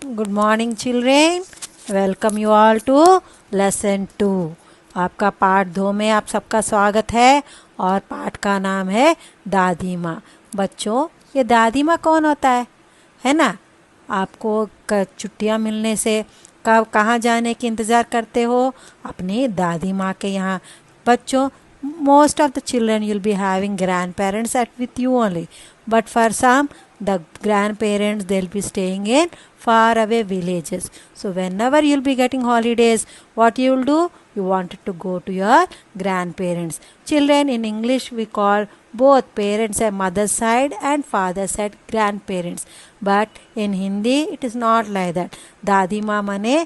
Good morning children. Welcome you all to lesson 2। आपका पाठ 2 में आप सबका स्वागत है और पाठ का नाम है दादी माँ। बच्चों, ये दादी माँ कौन होता है ना? आपको छुट्टियाँ मिलने से कब कहाँ जाने की इंतज़ार करते हो? अपनी दादी माँ के यहाँ। बच्चों, most of the children you'll be having grandparents at with you only, but for some the grandparents they'll be staying in far away villages. So whenever you'll be getting holidays, what you'll do, you wanted to go to your grandparents. Children, in English we call both parents a mother side and father side grandparents, but in Hindi it is not like that. दादी माँ मने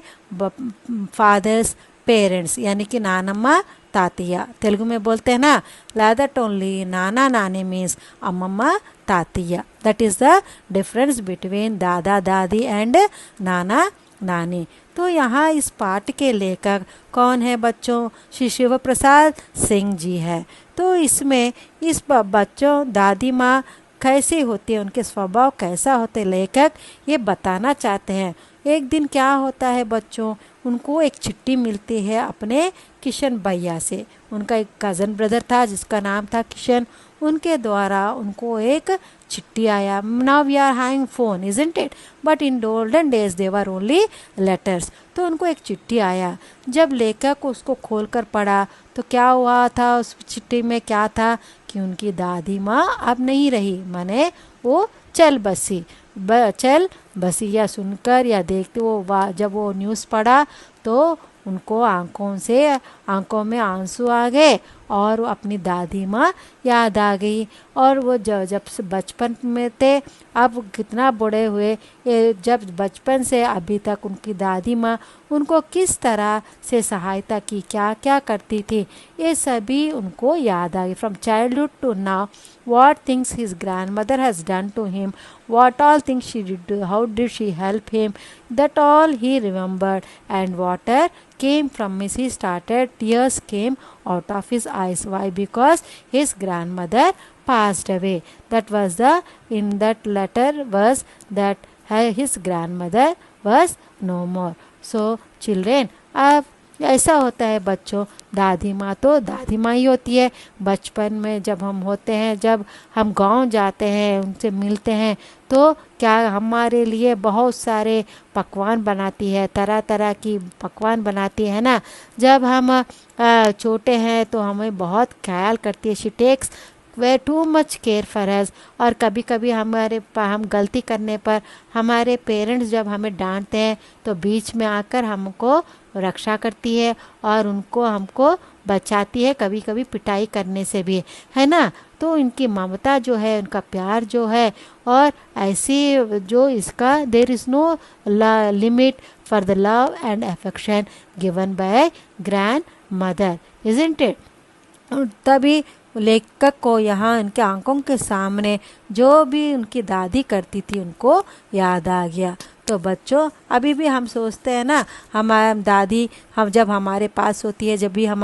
fathers parents, यानी कि नानम्मा तातिया। तेलुगु में बोलते हैं ना, like that only नाना नानी means अम्मम्मा Tatia. That is the difference between दादा दादी and नाना नानी. तो यहाँ इस पाठ के लेखक कौन है बच्चों? श्री शिव प्रसाद सिंह जी है। तो इसमें इस बच्चों दादी माँ कैसी होती है, उनके स्वभाव कैसा होते, लेखक ये बताना चाहते हैं। एक दिन क्या होता है बच्चों, उनको एक चिट्ठी मिलती है अपने किशन भैया से। उनका एक कज़न ब्रदर था जिसका नाम था किशन। उनके द्वारा उनको एक चिट्ठी आया। Now we are having phone, isn't it, but in olden days they were only letters. तो उनको एक चिट्ठी आया। जब लेखक उसको खोल कर पढ़ा तो क्या हुआ था, उस चिट्ठी में क्या था कि उनकी दादी माँ अब नहीं रही, माने वो चल बसी। या सुनकर या देखते जब वो न्यूज़ पढ़ा तो उनको आंखों में आंसू आ गए और अपनी दादी माँ याद आ गई। और वो जब से बचपन में थे, अब कितना बड़े हुए, जब बचपन से अभी तक उनकी दादी माँ उनको किस तरह से सहायता की, क्या क्या करती थी, ये सभी उनको याद आ गई। From childhood to now, what things his grandmother has done to him, what all things she did, how did she help him, that all he remembered. And water came from his, he started, tears came out of his eyes. Why? Because his grandmother passed away. That was in that letter was that his grandmother was no more. So children, अब ऐसा होता है बच्चों, दादी माँ तो दादी माँ ही होती है। बचपन में जब हम होते हैं, जब हम गांव जाते हैं, उनसे मिलते हैं, तो क्या हमारे लिए बहुत सारे पकवान बनाती है, तरह तरह की पकवान बनाती है ना। जब हम छोटे हैं तो हमें बहुत ख्याल करती है। She takes way too much care for us. और कभी कभी हम गलती करने पर हमारे पेरेंट्स जब हमें डांटते हैं तो बीच में आकर हमको रक्षा करती है और हमको बचाती है, कभी कभी पिटाई करने से भी, है ना। तो इनकी ममता जो है, उनका प्यार जो है, और ऐसी जो इसका there is no limit for the love and affection given by grand mother, isn't it. तभी लेखक को यहाँ उनके आंखों के सामने जो भी उनकी दादी करती थी उनको याद आ गया। तो बच्चों, अभी भी हम सोचते हैं ना, हमारी दादी जब हमारे पास होती है, जब भी हम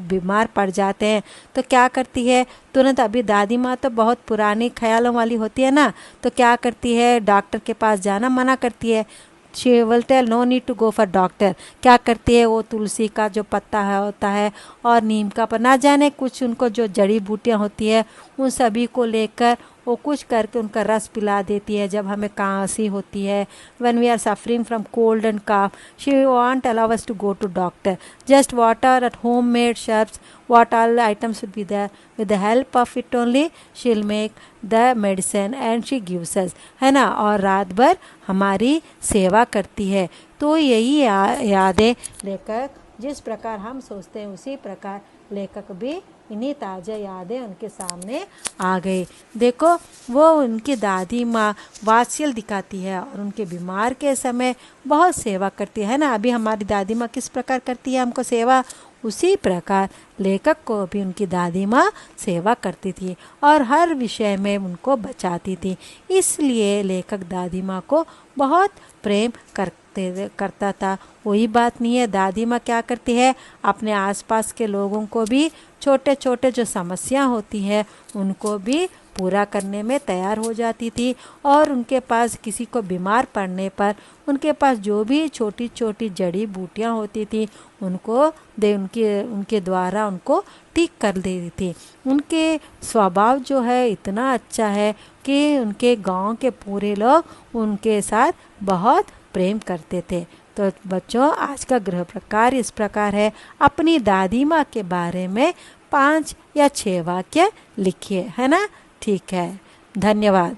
बीमार पड़ जाते हैं तो क्या करती है तुरंत। अभी दादी माँ तो बहुत पुरानी ख्यालों वाली होती है ना, तो क्या करती है, डॉक्टर के पास जाना मना करती है। She will tell no need to go for doctor. क्या करती है, वो तुलसी का जो पत्ता होता है और नीम का ना जाने कुछ उनको जो जड़ी बूटियाँ होती है, उन सभी को लेकर वो कुछ करके उनका रस पिला देती है। जब हमें खांसी होती है, when we are suffering from cold and cough, she won't allow us to go to doctor. Just water at homemade herbs, what all items would be there, with the help of it only she'll make the medicine and she gives us, है ना। और रात भर हमारी सेवा करती है। तो यही यादें लेकर जिस प्रकार हम सोचते हैं, उसी प्रकार लेखक भी इन्हीं ताज़ा यादें उनके सामने आ गई। देखो, वो उनकी दादी माँ वात्सल्य दिखाती है और उनके बीमार के समय बहुत सेवा करती है ना। अभी हमारी दादी माँ किस प्रकार करती है हमको सेवा, उसी प्रकार लेखक को भी उनकी दादी माँ सेवा करती थी और हर विषय में उनको बचाती थी। इसलिए लेखक दादी माँ को बहुत प्रेम करता था। वही बात नहीं है, दादी माँ क्या करती है, अपने आसपास के लोगों को भी छोटे छोटे जो समस्या होती है उनको भी पूरा करने में तैयार हो जाती थी। और उनके पास किसी को बीमार पड़ने पर उनके पास जो भी छोटी छोटी जड़ी बूटियाँ होती थी उनको उनके द्वारा उनको ठीक कर देती थी। उनके स्वभाव जो है इतना अच्छा है कि उनके गांव के पूरे लोग उनके साथ बहुत प्रेम करते थे। तो बच्चों, आज का गृह प्रकार इस प्रकार है। अपनी दादी माँ के बारे में 5 या 6 वाक्य लिखिए, है ना। ठीक है, धन्यवाद।